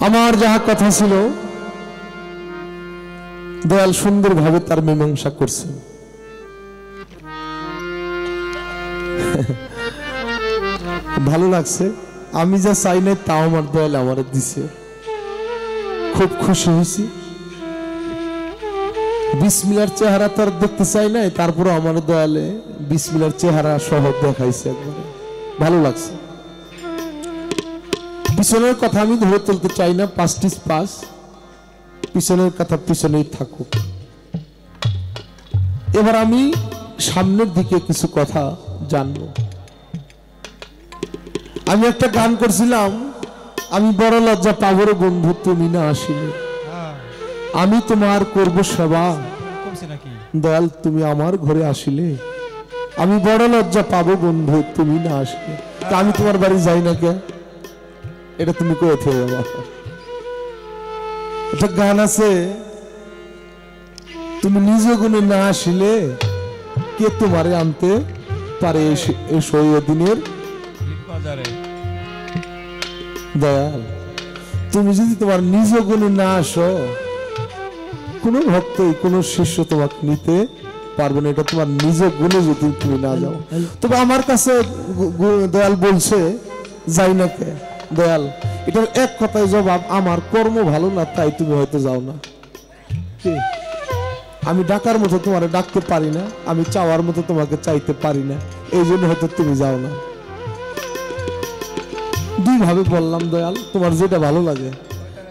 আমার যাহা কথা ছিল দয়াল সুন্দরভাবে তার মীমাংসা করছে। ভালো লাগছে। আমি যা চাই নাই তাও আমার দয়াল আমার দিছে, খুব খুশি হয়েছি। বিসমিল্লাহর চেহারা তো আর দেখতে চাই নাই, তারপরে আমার দয়ালে বিসমিল্লাহর চেহারা সহ দেখাইছে একবারে, ভালো লাগছে। পিছনের কথা আমি ধরে তুলতে চাই না, পাঁচটি পাস, পিছনের কথা পিছনেই থাকুক। এবার আমি সামনের দিকে কিছু কথা জানবো। আমি একটা গান করছিলাম, আমি বড় লজ্জা পাবো রে বন্ধু তুমি না আসিলে, আমি তোমার করব সেবা দয়াল তুমি আমার ঘরে আসিলে, আমি বড় লজ্জা পাবো বন্ধু তুমি না আসলে। তা আমি তোমার বাড়ি যাই না কে, এটা তুমি কোথা বাবা? একটা গান আছে, তুমি নিজ গুণে না আসিলে কে তোমারে আনতে পারে এই সৈয়দিনের দয়াল। তুমি যদি তোমার নিজ গুণে না আসো, কোন ভক্তই কোন শিষ্য তোমাকে নিতে পারবে না, এটা তোমার নিজ গুণে যদি তুমি না যাও। তবে আমার কাছে দয়াল বলছে যাই না কে দয়াল, এটার এক কথায় জবাব, আমার কর্ম ভালো না তাই তুমি হয়তো যাও না। আমি ডাকার মতো তোমার ডাকতে পারি না, আমি চাওয়ার মতো তোমাকে চাইতে পারি না, এই জন্য হয়তো তুমি যাও না। দুই ভাবে বললাম দয়াল, তোমার যেটা ভালো লাগে।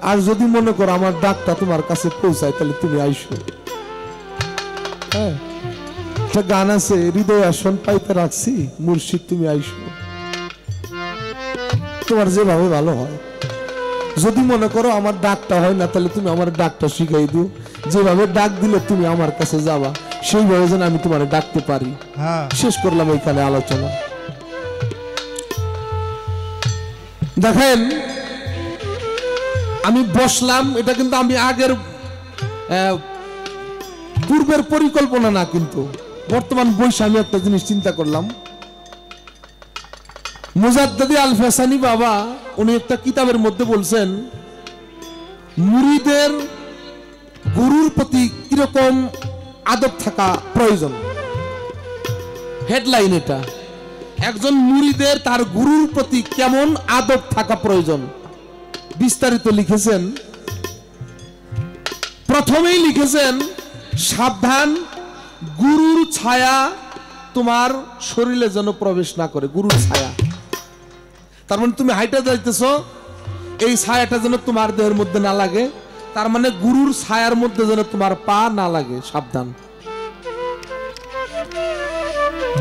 আর যদি মনে করো আমার ডাকটা তোমার কাছে পৌঁছায় তাহলে তুমি আইসো। হ্যাঁ, একটা গান আছে, হৃদয় আসন পাইতে রাখছি মুর্শিদ তুমি আইসো। তোমার যেভাবে ভালো হয়। যদি মনে করো আমার ডাকটা হয় না তাহলে তুমি আমার ডাকটা শিখাই দিও, যেভাবে ডাক দিলে তুমি আমার কাছে যাবা সেইভাবে যেন আমি তোমার ডাকতে পারি। শেষ করলাম এইখানে আলোচনা। দেখেন আমি বসলাম, এটা কিন্তু আমি আগের পূর্বের পরিকল্পনা না, কিন্তু বর্তমান বয়সে আমি একটা জিনিস চিন্তা করলাম। মুজাদ্দিদ আল ফেসানি বাবা উনি একটা কিতাবের মধ্যে বলছেন, মুরিদের গুরুর প্রতি কিরকম আদব থাকা প্রয়োজন। হেডলাইন এটা, একজন মুরিদের তার গুরুর প্রতি কেমন আদব থাকা প্রয়োজন। বিস্তারিত লিখেছেন, প্রথমেই লিখেছেন সাবধান গুরুর ছায়া তোমার শরীরে যেন প্রবেশ না করে। গুরুর ছায়া তার মানে তুমি হাইটা যাইতেছ, এই ছায়াটা যেন তোমার দেহের মধ্যে না লাগে, তার মানে গুরুর ছায়ার মধ্যে যেন তোমার পা না লাগে, সাবধান।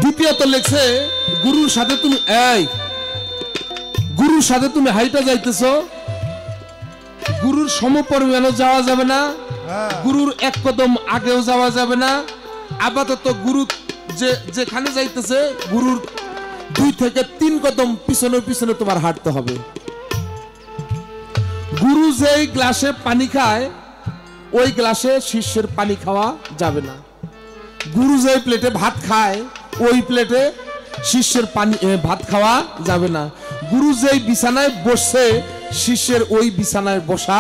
দ্বিতীয়ত লেখছে গুরুর সাথে তুমি গুরুর সাথে তুমি হাইটা যাইতেছ, গুরুর সমপরিমাণে যাওয়া যাবে না, গুরুর এক কদম আগেও যাওয়া যাবে না। আপাতত গুরু যেখানে যাইতেছে গুরুর 2 থেকে 3 কদম পিছনে পিছনে তোমার হাঁটতে হবে। গুরু যেই গ্লাসে পানি খায় ওই গ্লাসে শিষ্যের পানি খাওয়া যাবে না। গুরু যেই প্লেটে ভাত খায় ওই প্লেটে শিষ্যের ভাত খাওয়া যাবে না। গুরু যেই বিছানায় বসে শিষ্যের ওই বিছানায় বসা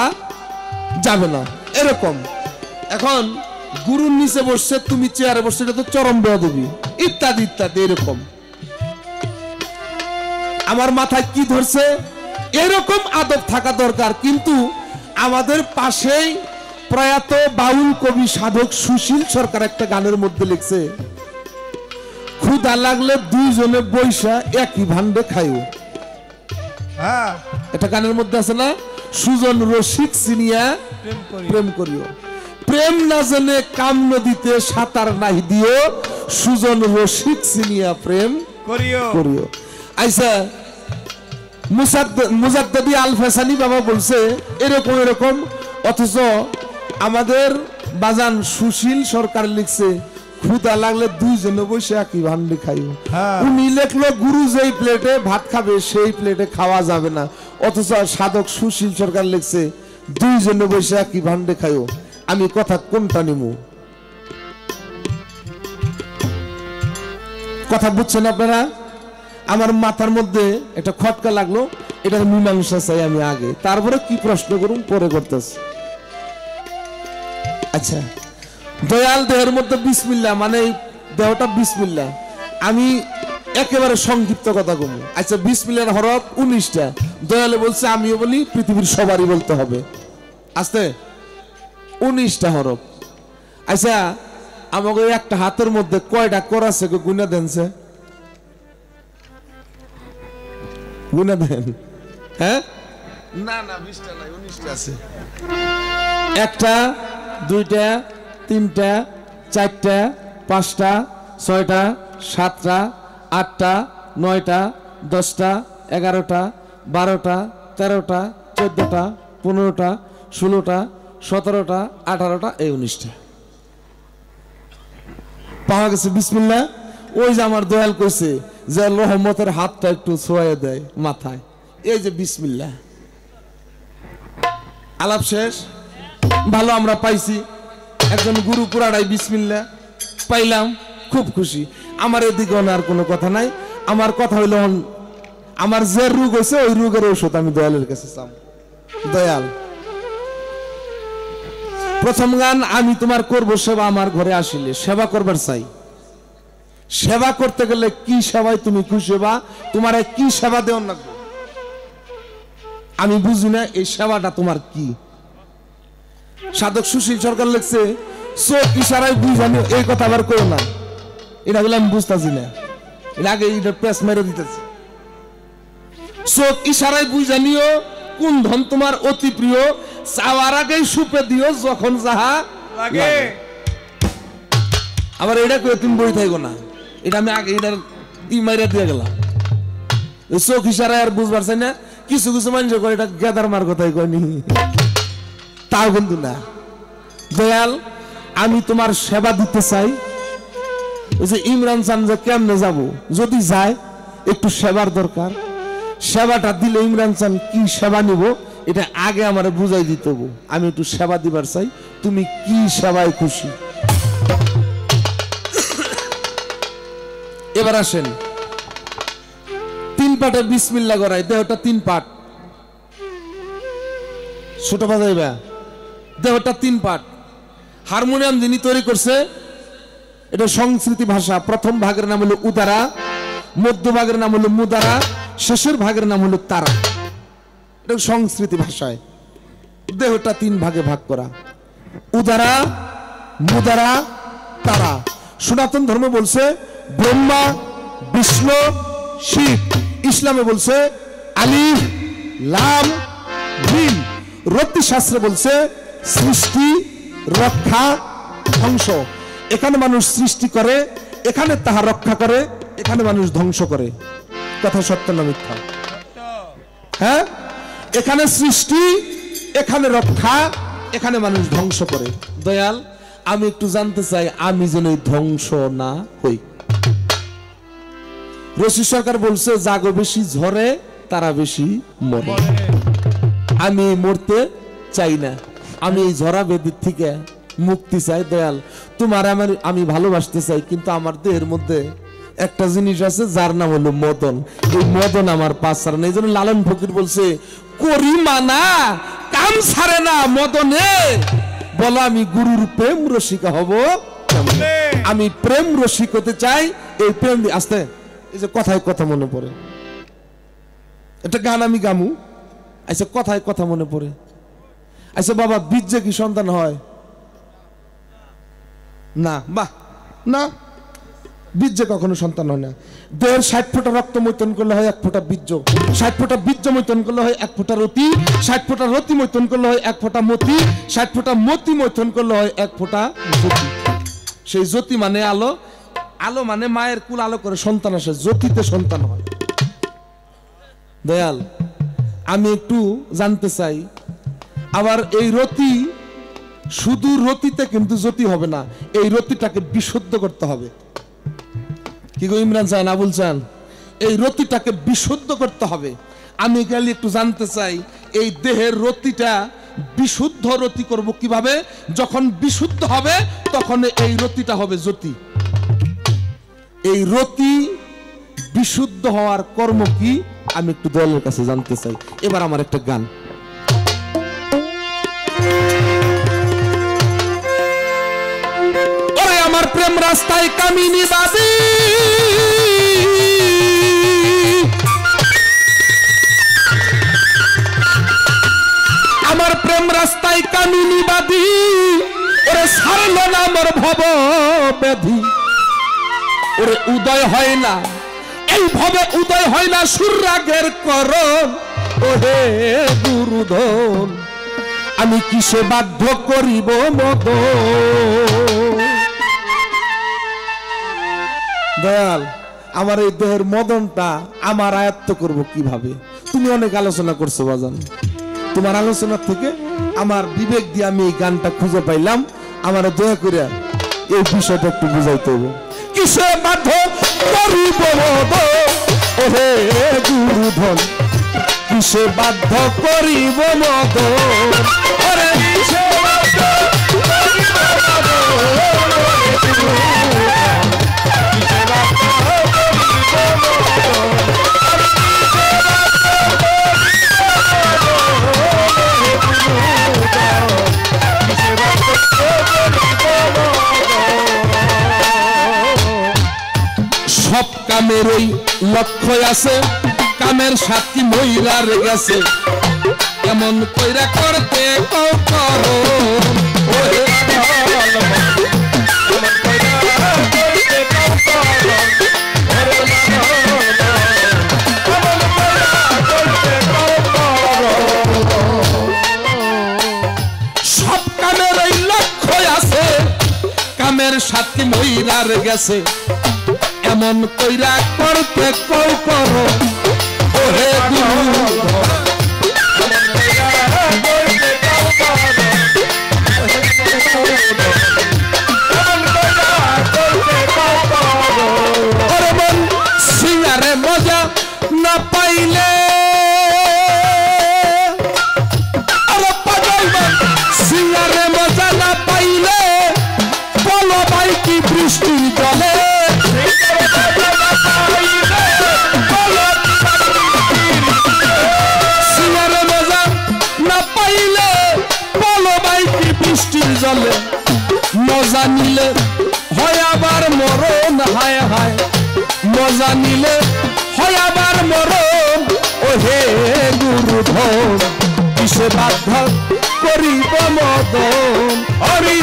যাবে না, এরকম। এখন গুরুর নিচে বসছে, তুমি চেয়ারে বসছে, এটা তো চরম বেয়াদবি, ইত্যাদি ইত্যাদি। এরকম আমার মাথায় কি ধরছে, এরকম আদব থাকা দরকার। কিন্তু আমাদের পাশেই প্রয়াত বাউল কবি সাধক সুশীল সরকার একটা গানের মধ্যে লিখছে, ক্ষুধা লাগলে দুইজনে বৈশা একই ভান্ডে খাইও। এটা গানের মধ্যে আছে না, সুজন রসিক চিনিয়া প্রেম করিও, প্রেম না জেনে কাম নদীতে সাঁতার নাই দিও, সুজন রসিক চিনিয়া প্রেম করিও। আইসা মুজাদ্দিদ আল ফেসানি বাবা বলছে এরকম এরকম, অথচ আমাদের বাজান সুশীল সরকার লিখছে ক্ষুধা লাগলে দুইজনে বসে একই ভান্ডে খাইও। উনি লেখলো গুরু যেই প্লেটে ভাত খাবে সেই প্লেটে খাওয়া যাবে না, অথচ সাধক সুশীল সরকার লিখছে দুইজনে বসে একই ভান্ডে খাইও। আমি কথা কোনটা নিব? কথা বুঝছেন আপনারা? আমার মাথার মধ্যে একটা খটকা লাগলো, এটা মীমাংসা চাই আমি আগে, তারপরে কি প্রশ্ন করুন পরে করতেছি। আচ্ছা, দয়াল দেহের মধ্যে বিসমিল্লাহ মানে দেহটা বিসমিল্লাহ, আমি একেবারে সংক্ষিপ্ত কথা কমু। আচ্ছা, বিসমিল্লাহর হরফ 19টা, দয়ালে বলছে আমিও বলি, পৃথিবীর সবারই বলতে হবে, আস্তে 19টা হরফ। আচ্ছা, আমাকে একটা হাতের মধ্যে কয়টা কর আছে গুনা দেনছে, গুনা দেন। হ্যাঁ, না না 20টা নাই, 19টা আছে। একটা, দুইটা, তিনটা, চারটা, পাঁচটা, ছয়টা, সাতটা, আটটা, নয়টা, 10টা, 11টা, 12টা, 13টা, 14টা, 15টা, 16টা, 17টা, 18টা, এই 19টা পাওয়া গেছে। বিসমিল্লাহ, ওই যে আমার দয়াল কইছে যে রহমতের হাতটা একটু ছোঁয়া দেয় মাথায়, এই যে বিসমিল্লাহ। আলাপ শেষ, ভালো আমরা পাইছি, একজন গুরু পুরাড়াই বিসমিল্লাহ পাইলাম, খুব খুশি। আমার এদিকে আর কোনো কথা নাই, আমার কথা হইল আমার যে রোগ হয়েছে ওই রোগের ঔষধ আমি দয়ালের কাছে চাম। দয়াল, প্রথম গান আমি তোমার করব সেবা, আমার ঘরে আসিলে সেবা করবার চাই। সেবা করতে গেলে কি সেবায় তুমি খুশি হবা, তোমার কি সেবা দেওয়ার লাগবে আমি বুঝি না, এই সেবাটা তোমার কি। সাধক সুশীল সরকার লিখছে, চোখ ইশারায় বুঝানি, এই কথা আবার করো না, এটা বলে আমি বুঝতেছি না, এর আগে এটা প্রেস মেরে দিতেছি। চোখ ইশারায় বুঝানিও কোন ধন তোমার অতি প্রিয়, চাওয়ার আগেই সুপে দিও যখন যাহা লাগে। আবার এটা করে তুমি বই থাকো না, এটা আমি আগে এটার মাইরা দিয়ে গেলাম। চোখ ইশারায় আর বুঝবার চাই না, কিছু কিছু মানুষ করে এটা গেদার মার কথাই কয়নি, তাও কিন্তু না। দয়াল, আমি তোমার সেবা দিতে চাই। ওই যে ইমরান চান যে কেমনে যাব, যদি যায় একটু সেবার দরকার, সেবাটা দিলে ইমরান চান কি সেবা নিব এটা আগে আমার বুঝাই দিতে হবে। আমি একটু সেবা দিবার চাই, তুমি কি সেবায় খুশি। এবার আসেন, 3 পাটে বিসমিল্লাহ করাই, দেহটা 3 পাট, ছোট বাজাইবা, দেহটা 3 পাট। হারমোনিয়াম যিনি তৈরি করছে এটা সংস্কৃতি ভাষা, প্রথম ভাগের নাম হলো উদারা, মধ্য ভাগের নাম হলো মুদারা, শেষের ভাগের নাম হলো তারা। এটা সংস্কৃতি ভাষায় দেহটা 3 ভাগে ভাগ করা, উদারা, মুদারা, তারা। সনাতন ধর্ম বলছে ব্রহ্মা, বিষ্ণু, শিব। ইসলামে বলছে আলিফ, লাম, মিম। রতি শাস্ত্রে বলছে সৃষ্টি, রক্ষা, ধ্বংস। এখানে মানুষ সৃষ্টি করে, এখানে তাহা রক্ষা করে, এখানে মানুষ ধ্বংস করে। কথা সত্য না মিথ্যা? হ্যাঁ, এখানে সৃষ্টি, এখানে রক্ষা, এখানে মানুষ ধ্বংস করে। দয়াল, আমি একটু জানতে চাই আমি যেন ধ্বংস না হই। রশি সরকার বলছে জাগো বেশি ঝরে তারা বেশি মরে। আমি মরতে চাই না, আমি এই ঝরা বেদির থেকে মুক্তি চাই। দয়াল, তোমার আমি ভালোবাসতে চাই, কিন্তু আমার দেহের মধ্যে একটা জিনিস আছে যার নাম হলো মদন। এই মদন আমার পাশ ছাড়ে না। এই জন্য লালন ফকির বলছে করি মানা কাম ছাড়ে না মদনে, বলো আমি গুরুর প্রেম রসিকা হব। আমি প্রেম রসিক হতে চাই, এই প্রেম আসতে এই যে কথায় কথা মনে পড়ে, একটা গান আমি গামু। আচ্ছা, কথায় কথা মনে পড়ে। আচ্ছা বাবা, বীর্যে কি সন্তান হয় না? বাহ, না, বীর্যে কখনো সন্তান হয় না। দেহের 60 ফোঁটা রক্ত মৈথন করলে হয় 1 ফোঁটা বীর্য, 60 ফোঁটা বীর্য মৈথন করলে হয় 1 ফোঁটা রতি, 60 ফোঁটা রতি মৈথন করলে হয় 1 ফোঁটা মতি, 60 ফোঁটা মতি মৈথন করলে হয় 1 ফোঁটা জ্যোতি। সেই জ্যোতি মানে আলো, আলো মানে মায়ের কুল আলো করে সন্তান আসে, জ্যোতিতে সন্তান হয়। দয়াল, আমি একটু জানতে চাই, আবার এই রতি শুধু রতিতে কিন্তু জ্যোতি হবে না, এই রতিটাকে বিশুদ্ধ করতে হবে। কি গো ইমরান চান, আবুল চান, এই রতিটাকে বিশুদ্ধ করতে হবে। আমি খালি একটু জানতে চাই এই দেহের রতিটা বিশুদ্ধ রতি করব কিভাবে? যখন বিশুদ্ধ হবে তখন এই রতিটা হবে জ্যোতি। এই রতি বিশুদ্ধ হওয়ার কর্ম কি আমি একটু দয়ালের কাছে জানতে চাই। এবার আমার একটা গান। ওরে আমার প্রেম রাস্তায় কামিনী বাদী, আমার প্রেম রাস্তায় কামিনী বাদী, ওরে সারল না আমার ভব ব্যাধি। ওরে উদয় হয় না এইভাবে, উদয় হয় না সুরাগের করণ। ওহে গুরুধন আমি কিসে বাধ্য করিব মদ। দয়াল আমার এই দেহের মদনটা আমার আয়ত্ত করব কিভাবে? তুমি অনেক আলোচনা করছো বাজান, তোমার আলোচনা থেকে আমার বিবেক দিয়ে আমি এই গানটা খুঁজে পাইলাম। আমার দয়া করে এই বিষয়টা একটু বুঝাইতে হবে। কিসে বাধ্য করিব মদ, ওহে গুরুধন কিসে বাধ্য করিব মদ। ওরে কিসে বাধ্য করিব মদ, কিসে বাধ্য করিব সব কামের ওই লক্ষ্য আছে, কামের সাথী মহিলার গেছে, এমন কইরা করতে কও করো। সব কামের ওই লক্ষ্য আছে, কামের সাথী মহিলার গেছে, এমন কইরা করতে কও করো। ওহে গুরুধন ওরে মন সিঙ্গারে মজা না পাইলে, আরে পাগল মন সিঙ্গারে মজা না পাইলে, বলো ভাই কি বৃষ্টির জলে। সিঙ্গারে মজা না পাইলে, বলো ভাই কি বৃষ্টির জলে। মজা নিলে হয় আবার মরণ, হায় হায় মজা নিলে হয় আবার মরণ। ওহে গুরুধন কিসে বাধ্য করিব মদন। হরি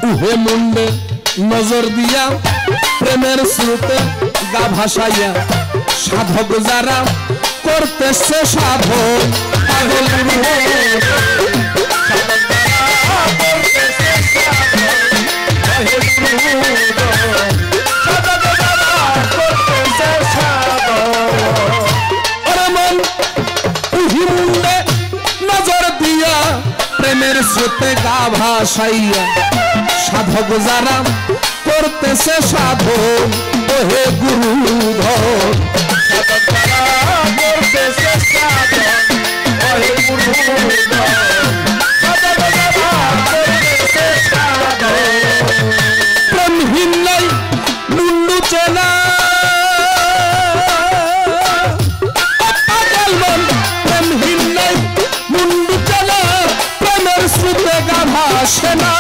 উহে মুন্ডে নজর দিয়া প্রেমের স্রোতে গা ভাসাইয়া, সাধক যারা করতেছে সাধক পাগল নজর দিয়া প্রেমের স্রোতে গা ভাসাইয়া, সাধক যারা করতেছে সাধন। ওহে গুরুধন প্রেমহীন নাই মুন্ডু চেনা, প্রেমহীন নাই মুন্ডু চেনা, প্রেমের স্রোতে গা ভাসে না।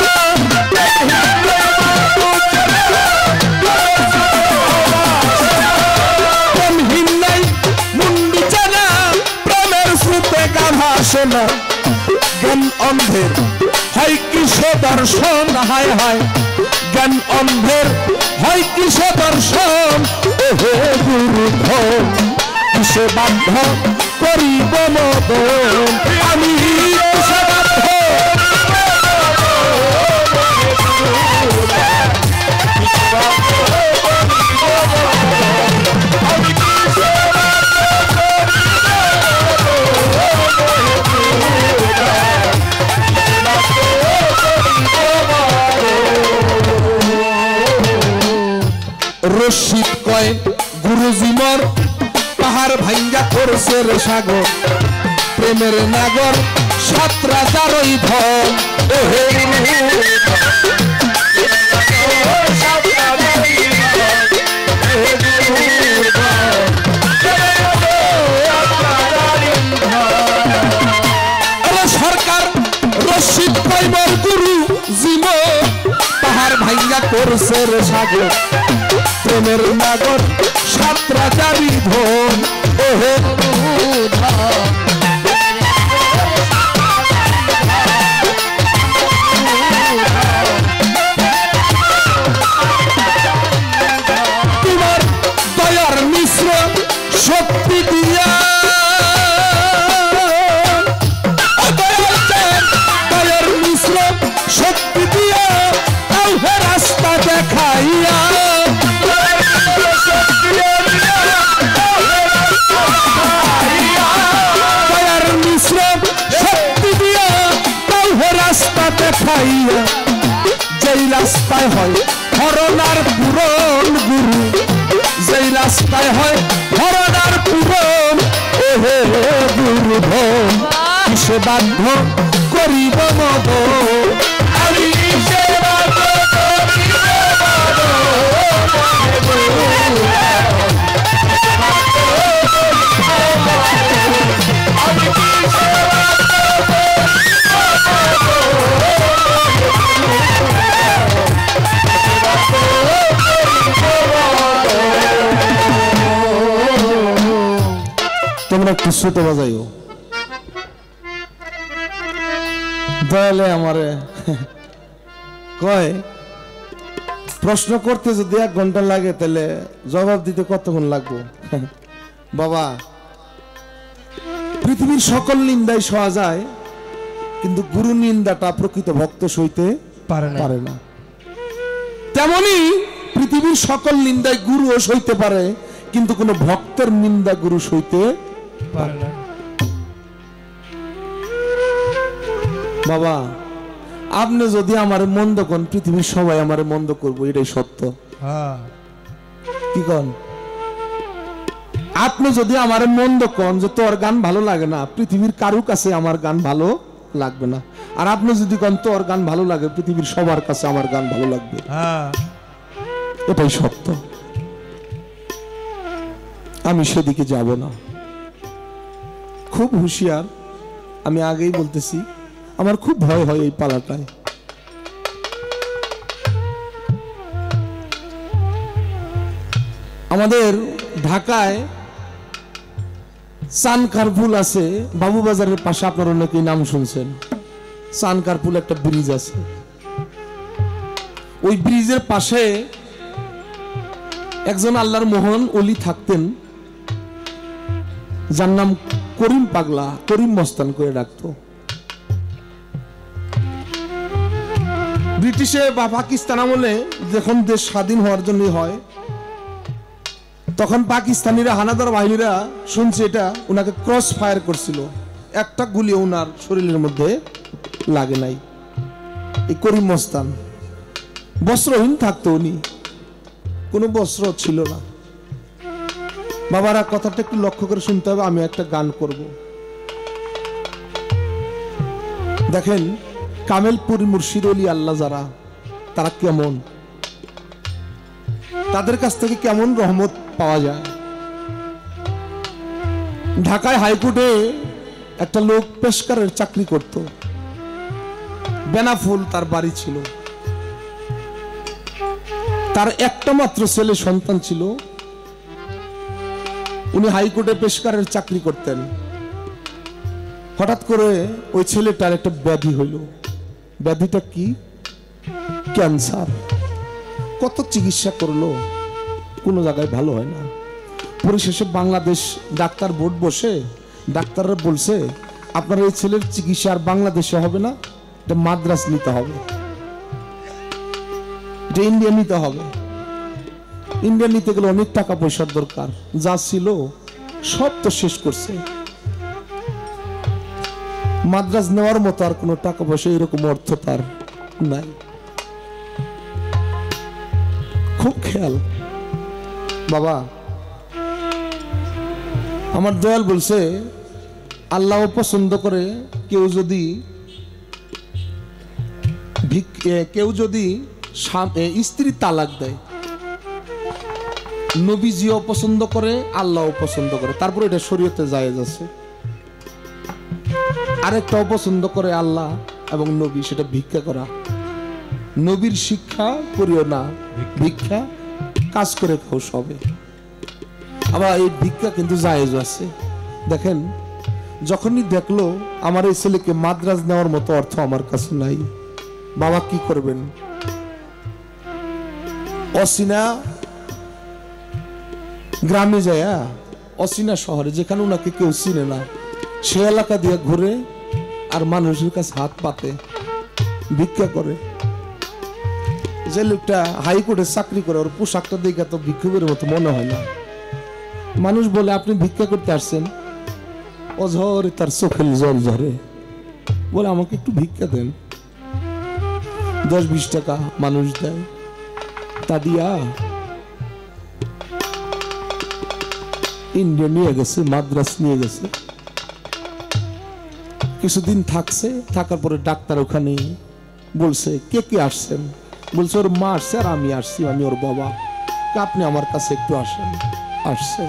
জ্ঞান অন্ধের হয় কিসে দর্শন, হায় হায় জ্ঞান অন্ধের হয় কিসে দর্শন। ওহে গুরুধন কিসে বাধ্য করিব মদন, আমি কিসে বাধ্য রশিদ কয় গুরুজি মোর পাহাড় ভাঙ্গা করছে রে সাগর প্রেমের নাগর সাত রাজারই ধন ওহে সরকার রশিদ কয় মোর গুরুজি মোর পাহাড় ভাঙ্গা করছে রে সাগর প্রেমের নাগর সাত রাজারই ধন ওহে তোমার দয়ার মিশ্র শক্তি দিয়া দয়ার মিশ্র শক্তি দিয়া রাস্তা দেখাইয়া দয়ার মিশ্র শক্তি দিয়া রাস্তা দেখাইয়া যেই রাস্তায় হয় হরনার পূরণ গুরু যেই রাস্তায় হয় হরনার পূরণ ওহে গুরু ধন কিসে বাধ্য করিব মদ আমি কিসে বাধ্য করিব তোমরা একটু শ্রুত বাজাইও দয়ালে আমারে কয় প্রশ্ন করতে যদি 1 ঘন্টা লাগে তাহলে জবাব দিতে কতক্ষণ লাগবে বাবা পৃথিবীর সকল নিন্দাই সহা যায় কিন্তু গুরু নিন্দাটা প্রকৃত ভক্ত সইতে পারে না তেমনি পৃথিবীর সকল নিন্দাই গুরুও সইতে পারে কিন্তু কোন ভক্তের নিন্দা গুরু সইতে পারে না বাবা আপনি যদি আমার মন্দ কোন পৃথিবীর সবাই আমার মন্দ করবো এটাই সত্য কি কোন আপনি যদি আমার মন্দ কোন যে তোর গান ভালো লাগে না পৃথিবীর কারো কাছে আমার গান ভালো লাগবে না আর আপনি যদি কোন তোর গান ভালো লাগে পৃথিবীর সবার কাছে আমার গান ভালো লাগবে এটাই সত্য আমি সেদিকে যাব না খুব হুঁশিয়ার আমি আগেই বলতেছি আমার খুব ভয় হয় এই পালাটায় আমাদের ঢাকায় চানকারপুল আছে বাবুবাজারের পাশে আপনারা অনেকেই নাম শুনছেন চানকারপুল একটা ব্রিজ আছে ওই ব্রিজের পাশে একজন আল্লাহর মোহন ওলি থাকতেন যার নাম করিম পাগলা করিম মস্তান করে ডাকতো ব্রিটিশে বা পাকিস্তান আমলে যখন দেশ স্বাধীন হওয়ার জন্য হয় তখন পাকিস্তানিরা হানাদার বাহিনীরা শুনছে এটা উনাকে ক্রস ফায়ার করছিল একটা গুলি উনার শরীরের মধ্যে লাগে নাই এই করিম মস্তান বস্ত্রহীন থাকতো উনি কোনো বস্ত্র ছিল না বাবারা কথাটা একটু লক্ষ্য করে শুনতে হবে আমি একটা গান করব দেখেন কামেলপুর মুর্শিদ ওলি আল্লাহ যারা তারা কেমন তাদের কাছ থেকে কেমন রহমত পাওয়া যায় ঢাকায় হাইকোর্টে একটা লোক পেশকারের চাকরি করত বেনাফুল তার বাড়ি ছিল তার একটা মাত্র ছেলে সন্তান ছিল উনি হাইকোর্টে পেশকারের চাকরি করতেন হঠাৎ করে ওই ছেলেটার একটা ব্যাধি হইল ব্যাধিটা কি ক্যান্সার কত চিকিৎসা করলো কোনো জায়গায় ভালো হয় না পরিশেষে বাংলাদেশ ডাক্তার বোর্ড বসে ডাক্তাররা বলছে আপনার এই ছেলের চিকিৎসা আর বাংলাদেশে হবে না এটা মাদ্রাজ নিতে হবে এটা ইন্ডিয়া নিতে হবে ইন্ডিয়া নিতে গেলে অনেক টাকা পয়সার দরকার যা ছিল সব তো শেষ করছে মাদ্রাজ নেওয়ার মতো আর কোনো টাকা পয়সা এরকম অর্থ তার নাই খুব খেয়াল বাবা আমার দয়াল বলছে আল্লাহ পছন্দ করে কেউ যদি স্ত্রী তালাক দেয়, নবীজিও পছন্দ করে আল্লাহও পছন্দ করে, তারপর এটা শরীয়তে জায়েজ আছে। আরেকটাও পছন্দ করে আল্লাহ এবং নবী, সেটা ভিক্ষা করা। নবীর শিক্ষা করিও না, ভিক্ষা কাজ করে খাও সবে। আবার এই ভিক্ষা কিন্তু জায়েজ আছে। দেখেন যখনই দেখলো আমার এই ছেলেকে মাদ্রাজ নেওয়ার মতো অর্থ আমার কাছে নাই, বাবা কি করবেন? অসিনা গ্রামে যায়, অসিনা শহরে যেখানে ওনাকে কেউ চিনে না, সে এলাকা দিয়ে ঘুরে আর মানুষের কাছে হাত পাতে, ভিক্ষা করে। যে লোকটা হাইকোর্টে চাকরি করে, ওর পোশাকটা দেখে তো ভিক্ষুকের মতো মনে হয় না। মানুষ বলে আপনি ভিক্ষা করতে আসছেন, অঝরে তার চোখের জল ঝরে, বলে আমাকে একটু ভিক্ষা দেন। 10-20 টাকা মানুষ দেয়, তা দিয়া ইন্ডিয়া নিয়ে গেছে, মাদ্রাস নিয়ে গেছে। কিছুদিন থাকছে, থাকার পরে ডাক্তার ওখানে বলছে কে কে আসছেন? বলছে ওর মা আসছে আর আমি আসছি, আমি ওর বাবা। আপনি আমার কাছে একটু আসেন। আসছে,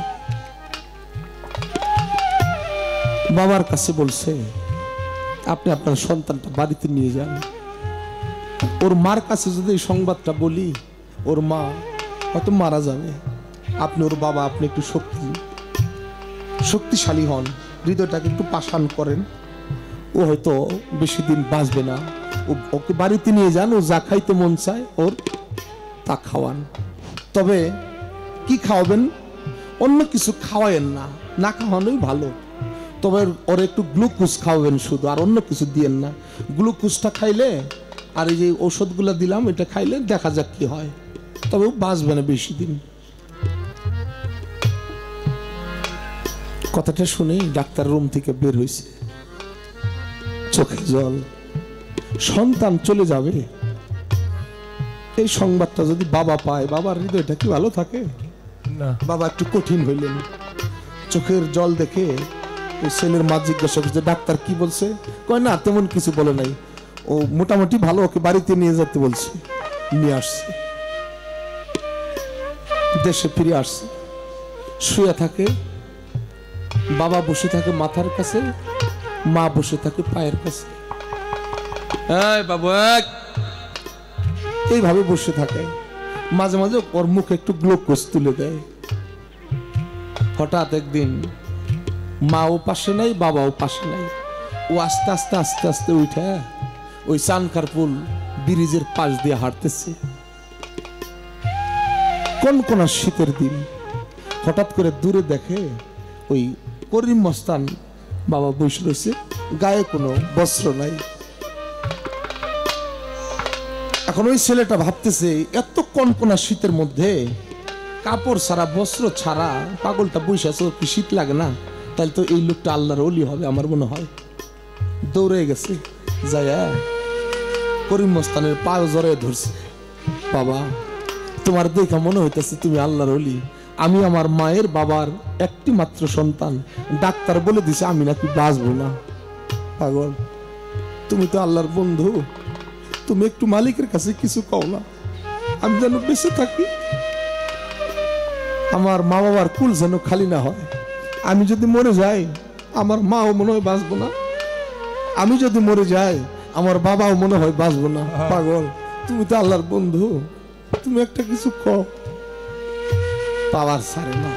বাবার কাছে বলছে আপনি আপনার সন্তানটা বাড়িতে নিয়ে যান। ওর মার কাছে যদি এই সংবাদটা বলি, ওর মা হয়তো মারা যাবে। আপনি ওর বাবা, আপনি একটু শক্তিশালী হন, হৃদয়টাকে একটু পাষাণ করেন, ও হয়তো বেশি দিন বাঁচবে না। ওকে বাড়িতে নিয়ে যান, ও যা খাইতে মন চায় ওর তা খাওয়ান। তবে কি খাওয়াবেন? অন্য কিছু খাওয়ায়েন না, না খাওয়ানোই ভালো। তবে ওর একটু গ্লুকোজ খাওয়াবেন শুধু, আর অন্য কিছু দিয়েন না। গ্লুকোজটা খাইলে আর এই যে ওষুধগুলো দিলাম এটা খাইলে দেখা যাক কি হয়, তবে ও বাঁচবে না বেশি দিন। কথাটা শুনে ডাক্তার রুম থেকে বের হয়েছে, চোখে জল। সন্তান চলে যাবে, এই সংবাদটা যদি বাবা পায়, বাবার হৃদয়টা কি ভালো থাকে না? বাবা একটু কঠিন হইলেন, চোখের জল দেখে ওই ছেলের মা জিজ্ঞাসা করছে ডাক্তার কি বলছে? কয় না তেমন কিছু বলে নাই, ও মোটামুটি ভালো, ওকে বাড়িতে নিয়ে যেতে বলছে। নিয়ে আসছে, দেশে ফিরে আসছে। শুয়ে থাকে, বাবা বসে থাকে মাথার কাছে, মা বসে থাকে পায়ের কাছে। বাবু এইভাবে বসে থাকে। মাঝে মাঝে ওর মুখে একটু গ্লুকোজ তুলে দেয়। হঠাৎ একদিন মাও পাশে নাই, বাবাও পাশে নাই, ও আস্তে আস্তে আস্তে আস্তে উঠে ওই চানখারপুল ব্রিজের পাশ দিয়ে হাঁটতেছে। কোন শীতের দিন, হঠাৎ করে দূরে দেখে ওই করিম মস্তান বাবা বসে রয়েছে, গায়ে কোনো বস্ত্র নাই। এখন ওই ছেলেটা ভাবতেছে এত কনকনা শীতের মধ্যে কাপড় ছাড়া, বস্ত্র ছাড়া পাগলটা বসে আছে, ওর কি শীত লাগে না? তাহলে তো এই লোকটা আল্লাহর ওলি হবে আমার মনে হয়। দৌড়ে গেছে, যায় করিম মস্তানের পায়ে জড়ায় ধরছে। বাবা তোমার দেখা মনে হইতেছে তুমি আল্লাহর ওলি, আমি আমার মায়ের বাবার একটি মাত্র সন্তান, ডাক্তার বলে দিছে আমি নাকি বাঁচবো না। পাগল তুমি তো আল্লাহর বন্ধু, তুমি একটু মালিকের কাছে কিছু কও না, আমি যেন বেঁচে থাকি, আমার মা বাবার কুল যেন খালি না হয়। আমি যদি মরে যাই আমার মাও মনে হয় বাঁচবো না, আমি যদি মরে যাই আমার বাবাও মনে হয় বাঁচবো না। পাগল তুমি তো আল্লাহর বন্ধু, তুমি একটা কিছু কও। পাওয়ার ছাড়ে না।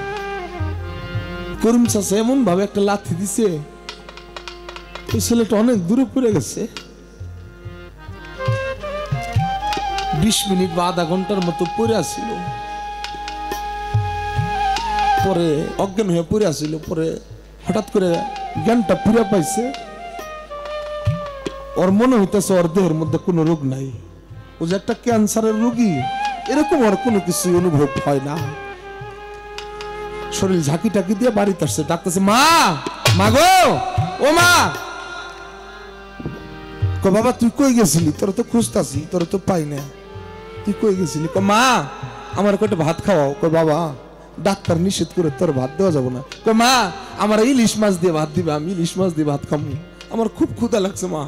করিম চাচা এমন ভাবে একটা লাথি দিছে, ওই ছেলেটা অনেক দূরে পড়ে গেছে। 20 মিনিট বা আধা ঘন্টার মতো পড়ে আসছিল, পরে অজ্ঞান হয়ে পড়ে আসছিল। পরে হঠাৎ করে জ্ঞানটা ফিরে পাইছে। ওর মনে হইতেছে ওর দেহের মধ্যে কোনো রোগ নাই, ও যে একটা ক্যান্সারের রোগী এরকম ওর কোনো কিছু অনুভব হয় না। শরীর ঝাঁকি টাকি দিয়ে বাড়িতে আসছে, ডাকতেছে মা, মা গো, ও মা। বাবা তুই কই গেছিলি? তোর তো খুঁজতাছি, তোর তো পাই না, তুই কই গেছিলি? মা আমার কয়টা ভাত খাওয়াও। বাবা ডাক্তার নিষেধ করে তোর ভাত দেওয়া যাবো না। মা আমার ইলিশ মাছ দিয়ে ভাত দিবে, আমি ইলিশ মাছ দিয়ে ভাত খাবো, আমার খুব ক্ষুধা লাগছে মা,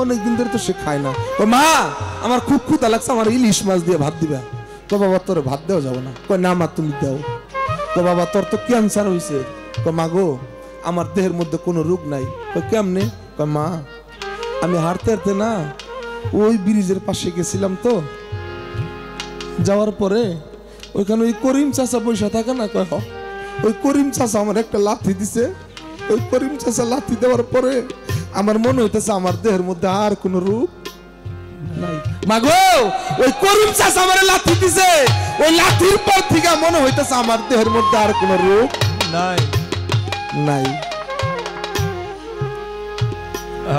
অনেকদিন ধরে তো সে খায় না। মা আমার খুব ক্ষুধা লাগছে, আমার ইলিশ মাছ দিয়ে ভাত দিবে। বাবা তোর ভাত দেওয়া যাবো না। না মা তুমি দাও। বাবা তোর তো ক্যান্সার হয়েছে। মা গো আমার দেহের মধ্যে কোনো রোগ নাই। কেমনে? মা আমি হাঁটতে হাঁটতে না ওই ব্রিজের পাশে গেছিলাম, তো যাওয়ার পরে ওইখানে ওই করিম চাচা পয়সা থাকে না, কয় ওই করিম চাচা আমার একটা লাথি দিছে। ওই করিম চাচা লাথি দেওয়ার পরে আমার মনে হইতেছে আমার দেহের মধ্যে আর কোনো রোগ নাই। মাগো ওই করিম চাচা আমার লাথি দিছে, ওই লাথির পর থেকে মনে হইতেছে আমার দেহের মধ্যে আর কোনো রোগ নাই নাই।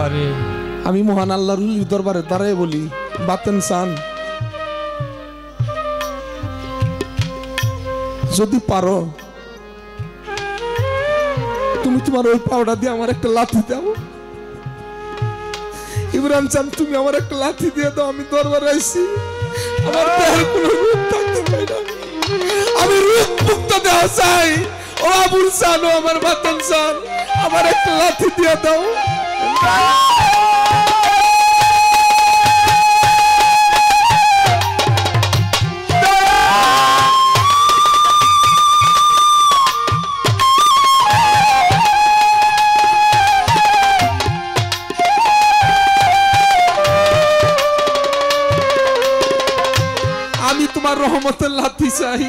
আরে আমি মহান আল্লাহর ওলির দরবারে দাঁড়ায় বলি, বাতেন চান যদি পারো তুমি তোমার ওই পাউডার দিয়ে আমার একটা লাথি দাও। ইমরান চান তুমি আমার একটা লাথি দিয়ে দাও, আমি দরবারে আইছি, আমার দেহের কোনো রোগ থাকতে পারে না, আমি রোগ মুক্ত দেহ চাই। ও আবুল চান, ও আমার বাতেন চান, আমার একটা লাথি দিয়ে দাও। আমি তোমার রহমতের লাথি চাই।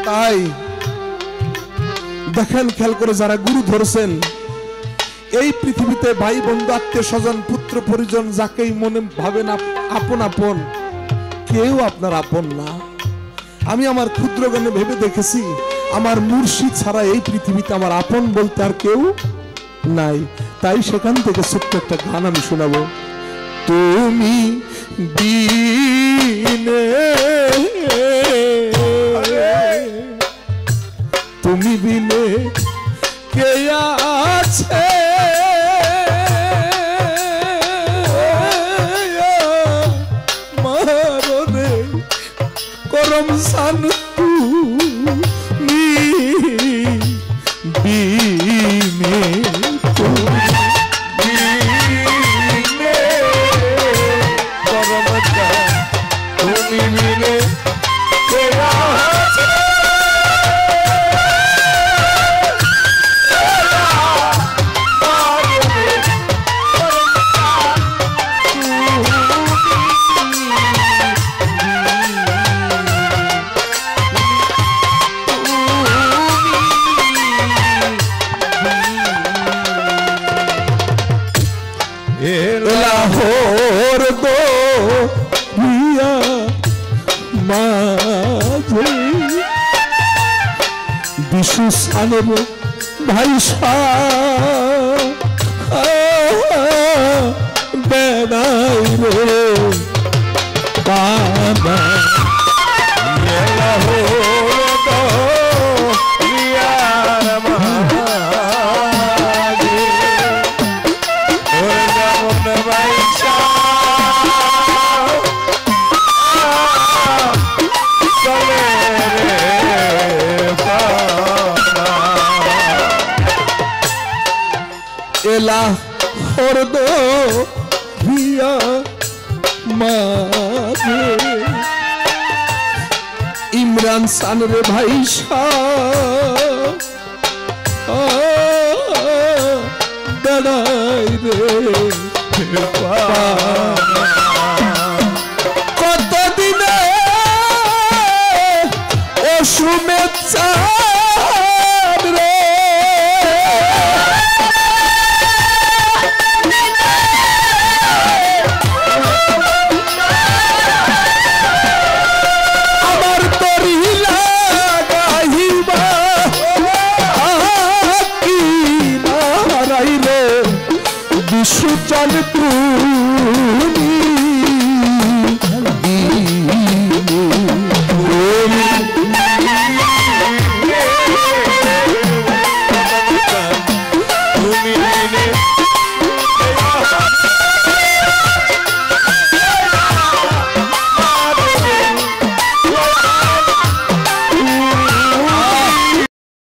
তাই দেখেন খেয়াল করে, যারা গুরু ধরছেন এই পৃথিবীতে ভাই বন্ধু আত্মীয় স্বজন পুত্র পরিজন যাকেই মনে ভাবেন আপন আপন, কেউ আপনার আপন না। আমি আমার ক্ষুদ্র জ্ঞানে ভেবে দেখেছি আমার মুর্শিদ ছাড়া এই পৃথিবীতে আমার আপন বলতে আর কেউ নাই। তাই সেখান থেকে ছোট্ট একটা গান আমি শোনাবো। তুমি বিনে তুমি বিনে কে আছে মাররে করম সান তুমি বিনে তুমি বিনে কে আছে লাহোর গো রিয়া মাঝে বিশু সানের ভাই বেড়াই রে বাবা লাহোর গো রিয়া এলা হরদ ভিয়া মাঝে ইমরান সান রে ভাই দাঁড়াই রে কতদিনে ও শুভেচ্ছা রে আমার তরি লাগাইবা কি নারাই রে বিশ্বচল তুই